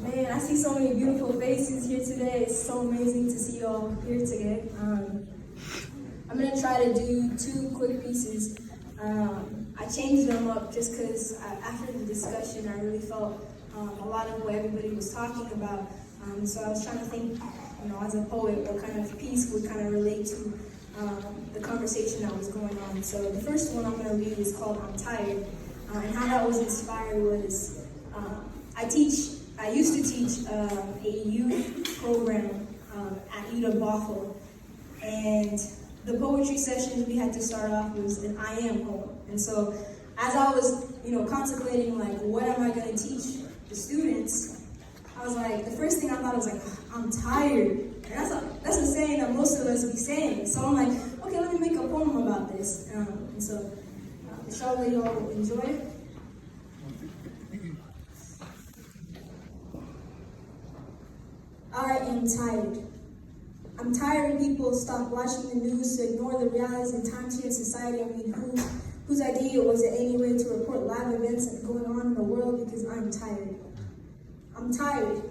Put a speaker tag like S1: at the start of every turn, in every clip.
S1: Man, I see so many beautiful faces here today. It's so amazing to see you all here today. I'm going to try to do 2 quick pieces. I changed them up just because after the discussion, I really felt a lot of what everybody was talking about. So I was trying to think, as a poet, what kind of piece would kind of relate to the conversation that was going on. So the first one I'm going to read is called I'm Tired. And how that was inspired was I used to teach a youth program at UW Bothell, and the poetry sessions we had to start off was an I am poem. And so as I was, contemplating like what am I going to teach the students, I was like, the first thing I thought was like, I'm tired. And that's a saying that most of us be saying. So I'm like, okay, let me make a poem about this. And so inshallah you all enjoy it. I am tired. I'm tired of people stop watching the news to ignore the realities and times here in society. I mean, whose idea was it anyway to report live events that are going on in the world? Because I'm tired. I'm tired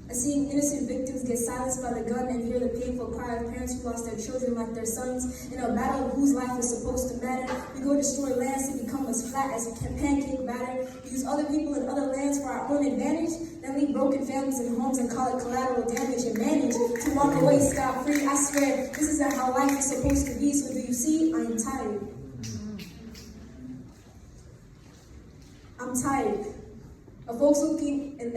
S1: of seeing innocent victims get silenced by the gun and hear the painful cry of parents who lost their children like their sons in a battle of whose life is supposed to matter. We go destroy lands to become as flat as a pancake batter. We use other people in other lands for our own advantage, then leave broken families and homes and call it collateral damage and manage to walk away scot-free. I swear, this isn't how life is supposed to be, so do you see? I am tired. I'm tired of folks living in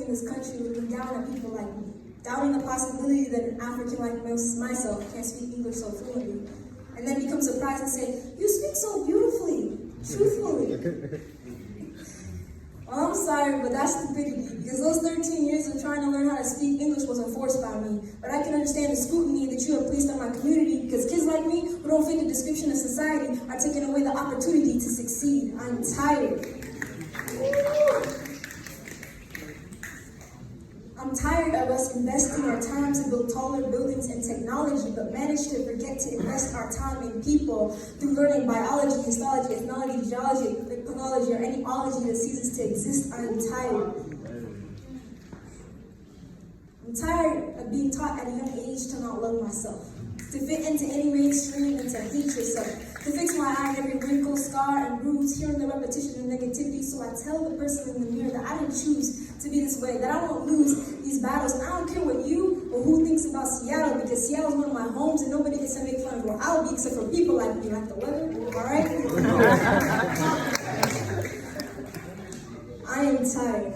S1: this country looking down at people like me, doubting the possibility that an African like myself can't speak English so fluently, and then become surprised and say, you speak so beautifully, truthfully. Well, I'm sorry, but that's stupidity, because those 13 years of trying to learn how to speak English wasn't forced by me, but I can understand the scrutiny that you have placed on my community, because kids like me, who don't fit the description of society, are taking away the opportunity to succeed. I'm tired. I'm tired of us investing our time to build taller buildings and technology, but manage to forget to invest our time in people through learning biology, histology, ethnology, geology, pathology, or any ology that ceases to exist. I'm tired. I'm tired of being taught at a young age to not love myself, to fit into any mainstream and to hate yourself, to fix my eye in every wrinkle, scar, and bruise, hearing the repetition of negativity, so I tell the person in the mirror that I didn't choose to be this way, that I won't lose these battles. I don't care what you or who thinks about Seattle, because Seattle's one of my homes and nobody gets to make fun of where I'll be except for people like me, like the weather, all right? I am tired.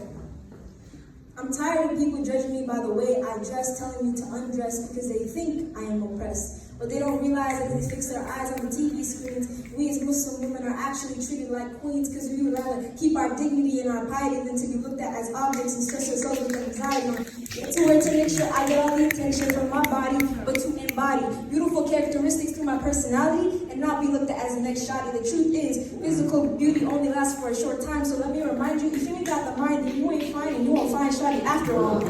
S1: I'm tired of people judging me by the way I dress, telling me to undress because they think I am oppressed. But they don't realize that they fix their eyes on the TV screens. We as Muslim women are actually treated like queens because we would rather keep our dignity and our piety than to be looked at as objects and stress ourselves with anxiety. To wear to make sure I get all the attention from my body, but to embody beautiful characteristics through my personality and not be looked at as the next shoddy. The truth is, physical beauty only lasts for a short time, so let me remind you, if you ain't got the mind, then you ain't fine and you won't find shoddy after all.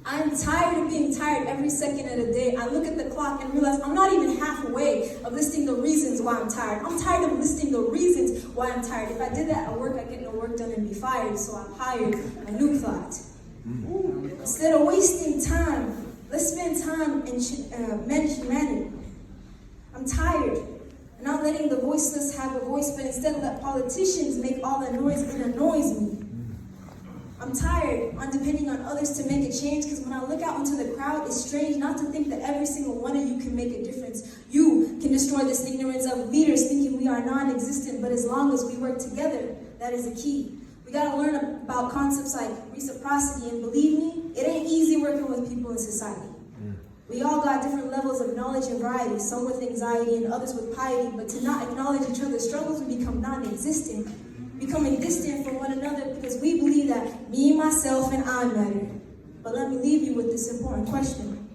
S1: I'm tired of being tired every second of the day. I look at the clock and realize I'm not even halfway of listing the reasons why I'm tired. I'm tired of listing the reasons why I'm tired. If I did that at work, I'd get no work done and be fired, so I hired a new thought. Instead of wasting time, let's spend time and mend humanity. I'm tired of not letting the voiceless have a voice, but instead let politicians make all the noise and annoys me. I'm tired on depending on others to make a change, because when I look out into the crowd, it's strange not to think that every single one of you can make a difference. You can destroy this ignorance of leaders thinking we are non-existent, but as long as we work together, that is the key. We gotta learn about concepts like reciprocity, and believe me, it ain't easy working with people in society. We all got different levels of knowledge and variety, some with anxiety and others with piety, but to not acknowledge each other's struggles, we become non-existent, becoming distant from one another because we believe that me, myself, and I matter. But let me leave you with this important question.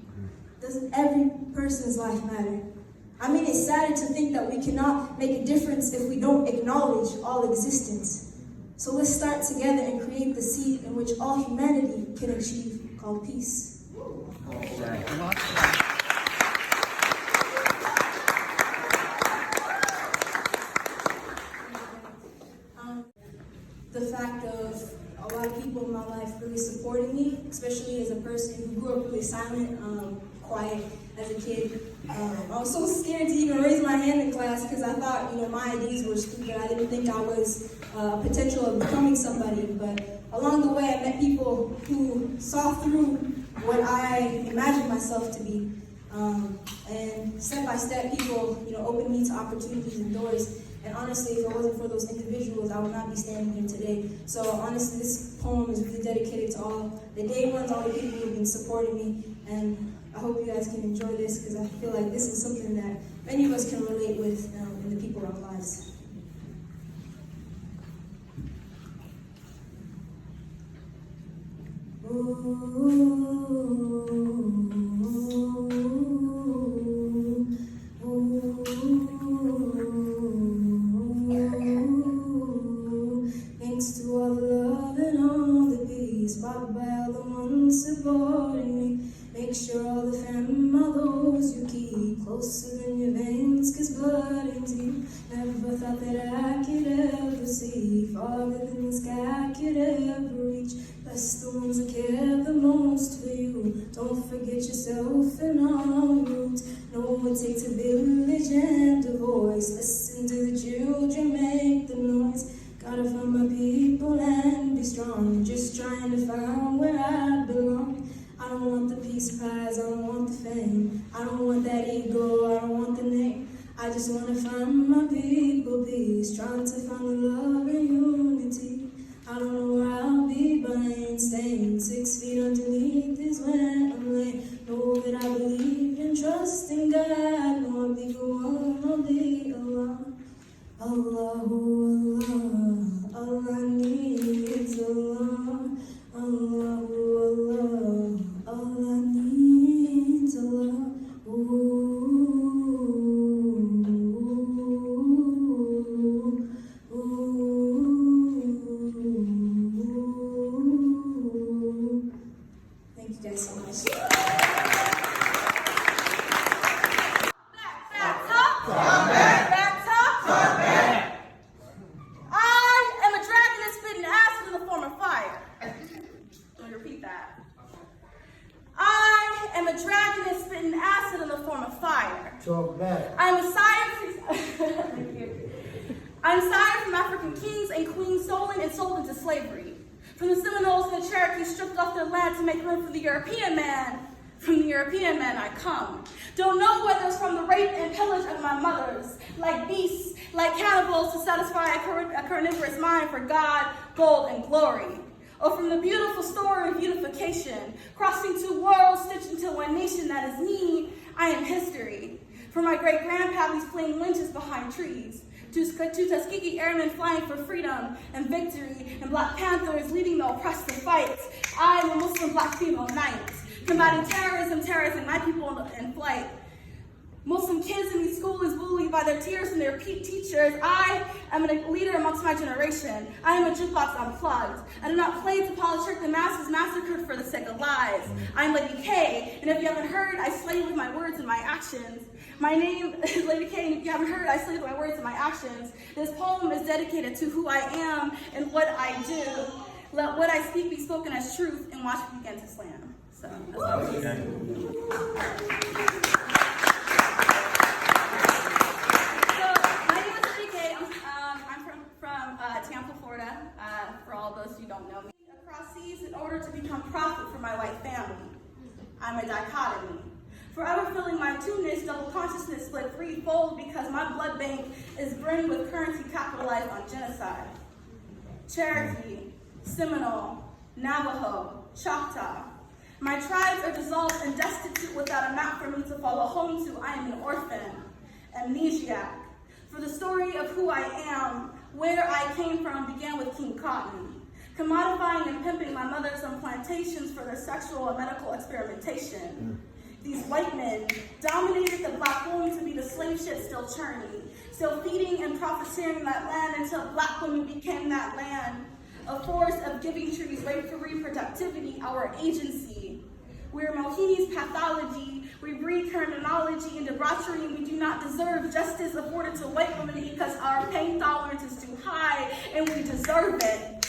S1: Does every person's life matter? I mean, it's sad to think that we cannot make a difference if we don't acknowledge all existence. So let's start together and create the seed in which all humanity can achieve, called peace. The fact of a lot of people in my life really supporting me, especially as a person who grew up really silent, quiet as a kid. I was so scared to even raise my hand in class because I thought, my ideas were stupid. I didn't think I was potential of becoming somebody. But along the way, I met people who saw through what I imagined myself to be. And step by step, people, opened me to opportunities and doors. And honestly, if it wasn't for those individuals, I would not be standing here today. So honestly, this poem is really dedicated to all the day ones, all the people who've been supporting me. And I hope you guys can enjoy this because I feel like this is something that many of us can relate with in the people in our lives. Thanks to all the love and all the peace brought by all the ones supporting me. Make sure all the family, all those you keep closer than your veins, 'cause blood ain't deep. Never thought that I could ever see farther than the sky could ever reach. Bless the ones that care the most for you. Don't forget yourself and all your roots. Know what it takes to build a village and a voice. Listen to the children, make the noise. Gotta find my people and be strong. Just trying to find where I belong. I don't want the peace prize, I don't want the fame. I don't want that ego, I don't want the name. I just want to find my people peace. Trying to find the love and unity. I don't know where I'll be, but I ain't staying. 6 feet underneath is where I'm laying. Know that I believe and trust in God. Know I'll be the one, I'll be Allah. Allahu Allah, all I need is Allah. Allahu Allah, all I need is Allah. Thank you guys so much.
S2: I'm sire from African kings and queens stolen and sold into slavery. From the Seminoles and the Cherokees stripped off their land to make room for the European man. From the European man I come. Don't know whether it's from the rape and pillage of my mothers, like beasts, like cannibals to satisfy a carnivorous mind for God, gold, and glory. Or from the beautiful story of unification, crossing two worlds, stitched into one nation that is me, I am history. From my great-grandpappy's fleeing lynches behind trees, to Tuskegee airmen flying for freedom and victory, and Black Panthers leading the oppressed to fight. I am a Muslim Black female knight, combating terrorizing my people in flight. Muslim kids in these schools bullied by their tears and their teachers. I am a leader amongst my generation. I am a jukebox unplugged. I do not play to polish the masses massacred for the sake of lies. I am Lady K, and if you haven't heard, I slay with my words and my actions. My name is Lady K, and if you haven't heard, I slay with my words and my actions. This poem is dedicated to who I am and what I do. Let what I speak be spoken as truth, and watch me begin to slam. So, that's all it is. Tampa, Florida, for all those who don't know me. Across seas in order to become profit for my white family. I'm a dichotomy. Forever filling my two-niche double consciousness split threefold because my blood bank is brimmed with currency capitalized on genocide. Cherokee, Seminole, Navajo, Choctaw. My tribes are dissolved and destitute without a map for me to follow home to. I am an orphan, amnesiac. For the story of who I am, where I came from began with King Cotton, commodifying and pimping my mothers on plantations for their sexual and medical experimentation. These white men dominated the Black womb to be the slave ship still churning, still feeding and profiteering that land until Black women became that land, a force of giving trees right for reproductivity, our agency. We're Mohini's pathology. We breed terminology and debauchery, and we do not deserve justice afforded to white women because our pain tolerance is too high, and we deserve it.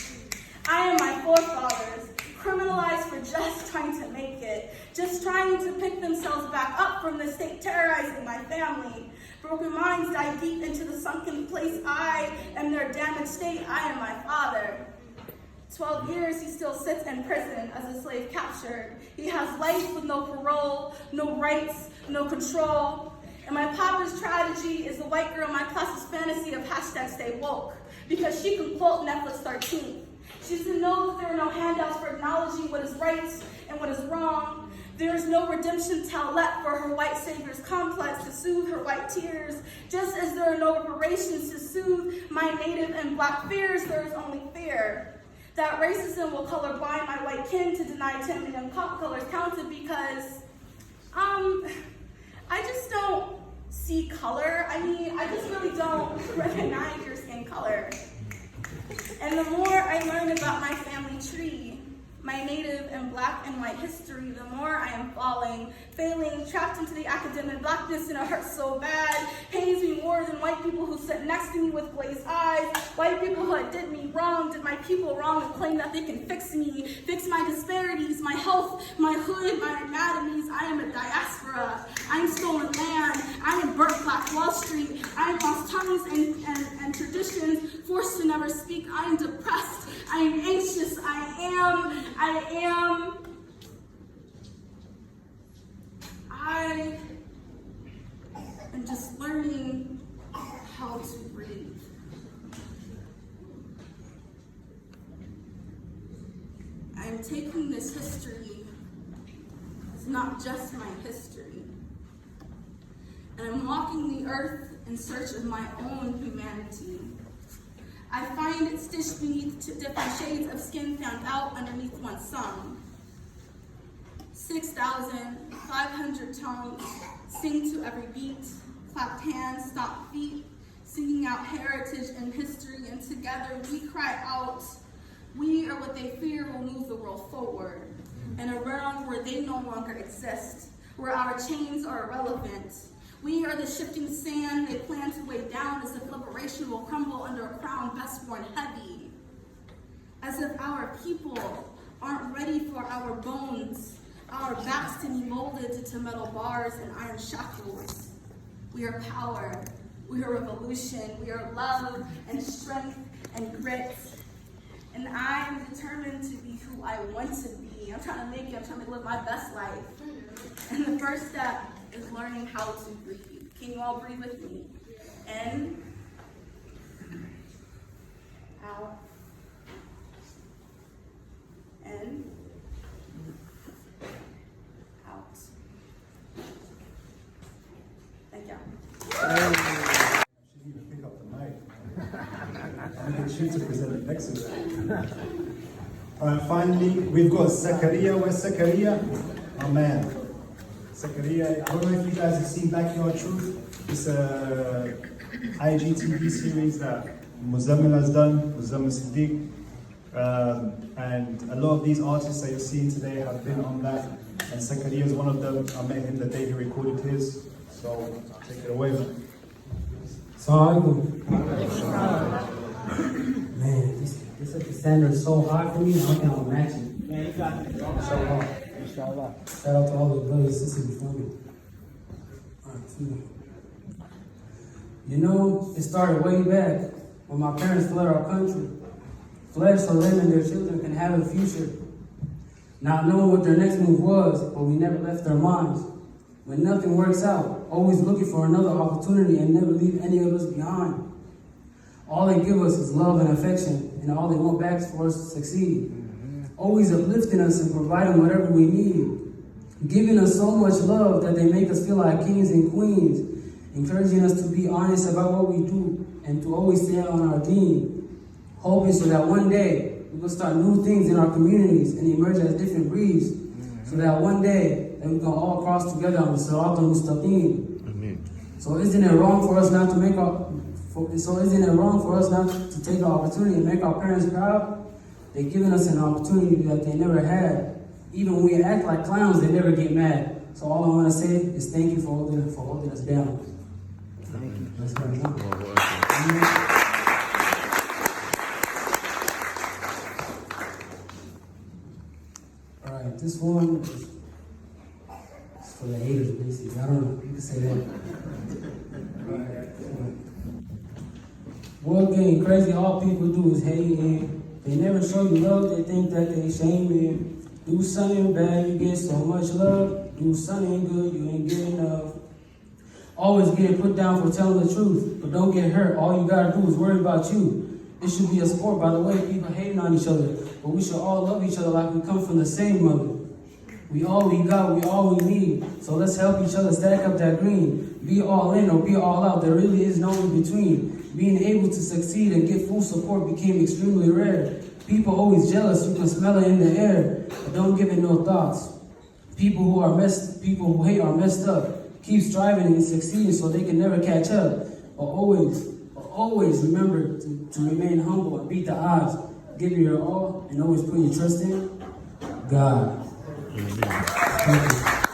S2: I am my forefathers, criminalized for just trying to make it, just trying to pick themselves back up from the state terrorizing my family. Broken minds dive deep into the sunken place. I am their damaged state. I am my father. 12 years, he still sits in prison as a slave captured. He has life with no parole, no rights, no control. And my papa's tragedy is the white girl in my class's fantasy of #StayWoke, because she can quote Netflix 13. She doesn't know that there are no handouts for acknowledging what is right and what is wrong. There is no redemption towelette for her white savior's complex to soothe her white tears. Just as there are no reparations to soothe my native and black fears, there is only fear. That racism will colorblind my white kin to deny 10 million colors counted because, I just don't see color. I just really don't recognize your skin color. And the more I learn about my family tree, my native and black and white history, the more I am failing, trapped into the academic blackness, and it hurts so bad, pains me more than white people who sit next to me with glazed eyes, white people who did me wrong, did my people wrong, and claim that they can fix me, fix my disparities, my health, my hood, my anatomies. I am a diaspora. I am stolen land. I am burnt Black Wall Street. I am lost tongues and traditions, forced to never speak. I am depressed. I am anxious. I am just learning how to breathe. I'm taking this history as not just my history, and I'm walking the earth in search of my own humanity. I find it stitched beneath different shades of skin found out underneath one song. 6,500 tones sing to every beat, clapped hands, stomped feet, singing out heritage and history, and together we cry out, we are what they fear will move the world forward, in a realm where they no longer exist, where our chains are irrelevant. We are the shifting sand they plan to weigh down as if liberation will crumble under a crown best worn heavy. As if our people aren't ready for our bones, our backs to be molded into metal bars and iron shackles. We are power, we are revolution, we are love and strength and grit. And I am determined to be who I want to be. I'm trying to make it, I'm trying to live my best life. And the first step is learning how to breathe. Can you all breathe with me? In, out, in, out. Thank you.
S3: She didn't even pick up the mic. I get you to present it next to that. All right, finally, we've got Sakaria. Where's Sakaria? Oh man. Sakaria, I don't know if you guys have seen Backyard Truth. It's a IGTV series that Muzammil has done, Muzammil Siddiq. And a lot of these artists that you're seeing today have been on that. And Sakaria is one of them. I met him the day he recorded his. So take it away, man.
S4: Assalamu alaikum. Man, this standard is so high for me, I can't imagine. Man, you got it. Inshallah. Inshallah. Shout out to all the brothers and sisters before me. You know, it started way back when my parents fled our country. Fled so them and their children can have a future. Not knowing what their next move was, but we never left their minds. When nothing works out, always looking for another opportunity and never leave any of us behind. All they give us is love and affection, and all they want back is for us to succeed. Always uplifting us and providing whatever we need. Giving us so much love that they make us feel like kings and queens. Encouraging us to be honest about what we do and to always stand on our deen. Hoping so that one day we will start new things in our communities and emerge as different breeds. So that one day that we can all cross together on the Sirat al-Mustaqim. So isn't it wrong for us not to make to take the opportunity and make our parents proud? They've given us an opportunity that they never had. Even when we act like clowns, they never get mad. So all I want to say is thank you for holding us down. Thank you. That's what I want. All right, this one is for the haters, basically. I don't know. You can say that. World getting crazy. All people do is hate, and they never show you love. They think that they shame you. Do something bad, you get so much love. Do something good, you ain't get enough. Always getting put down for telling the truth, but don't get hurt. All you gotta do is worry about you. It should be a sport, by the way. People hating on each other, but we should all love each other like we come from the same mother. We all we got, we all we need. So let's help each other stack up that green. Be all in or be all out. There really is no in between. Being able to succeed and get full support became extremely rare. People always jealous, you can smell it in the air, but don't give it no thoughts. People who hate are messed up. Keep striving and succeeding so they can never catch up. But always remember to remain humble and beat the odds. Give it your all and always put your trust in God. Thank you.